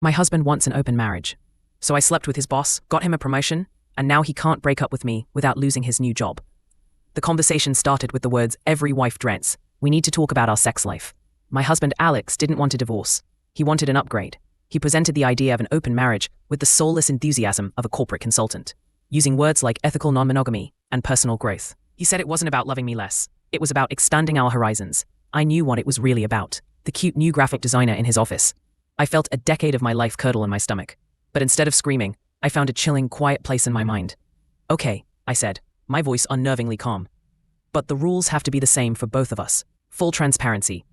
My husband wants an open marriage. So I slept with his boss, got him a promotion, and now he can't break up with me without losing his new job. The conversation started with the words every wife dreads. We need to talk about our sex life. My husband Alex didn't want a divorce. He wanted an upgrade. He presented the idea of an open marriage with the soulless enthusiasm of a corporate consultant, using words like ethical non-monogamy and personal growth. He said it wasn't about loving me less. It was about expanding our horizons. I knew what it was really about. The cute new graphic designer in his office. I felt a decade of my life curdle in my stomach. But instead of screaming, I found a chilling, quiet place in my mind. Okay, I said, my voice unnervingly calm. But the rules have to be the same for both of us. Full transparency.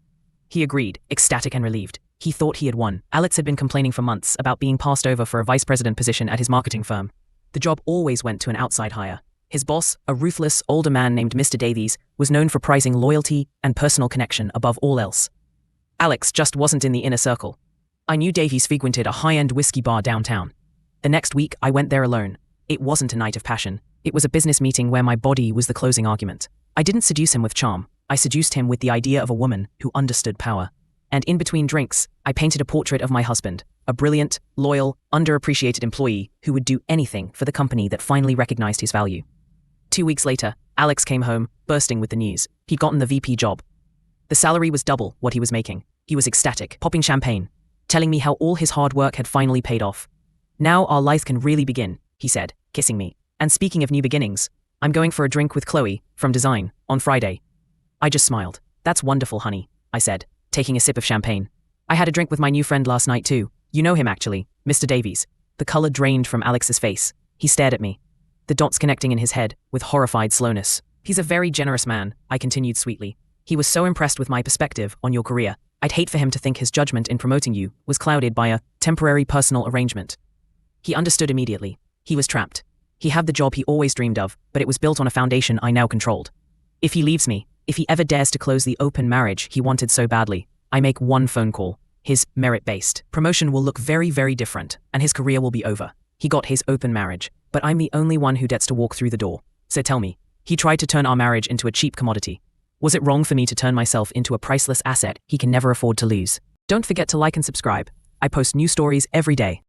He agreed, ecstatic and relieved. He thought he had won. Alex had been complaining for months about being passed over for a vice president position at his marketing firm. The job always went to an outside hire. His boss, a ruthless, older man named Mr. Davies, was known for prizing loyalty and personal connection above all else. Alex just wasn't in the inner circle. I knew Davies frequented a high-end whiskey bar downtown. The next week, I went there alone. It wasn't a night of passion. It was a business meeting where my body was the closing argument. I didn't seduce him with charm. I seduced him with the idea of a woman who understood power. And in between drinks, I painted a portrait of my husband, a brilliant, loyal, underappreciated employee who would do anything for the company that finally recognized his value. 2 weeks later, Alex came home, bursting with the news. He'd gotten the VP job. The salary was double what he was making. He was ecstatic, popping champagne, telling me how all his hard work had finally paid off. Now our life can really begin, he said, kissing me. And speaking of new beginnings, I'm going for a drink with Chloe, from Design, on Friday. I just smiled. That's wonderful, honey, I said, taking a sip of champagne. I had a drink with my new friend last night too. You know him actually, Mr. Davies. The color drained from Alex's face. He stared at me, the dots connecting in his head with horrified slowness. He's a very generous man, I continued sweetly. He was so impressed with my perspective on your career. I'd hate for him to think his judgment in promoting you was clouded by a temporary personal arrangement. He understood immediately. He was trapped. He had the job he always dreamed of, but it was built on a foundation I now controlled. If he leaves me, if he ever dares to close the open marriage he wanted so badly, I make one phone call. His merit-based promotion will look very, very different, and his career will be over. He got his open marriage, but I'm the only one who gets to walk through the door. So tell me, he tried to turn our marriage into a cheap commodity. Was it wrong for me to turn myself into a priceless asset he can never afford to lose? Don't forget to like and subscribe. I post new stories every day.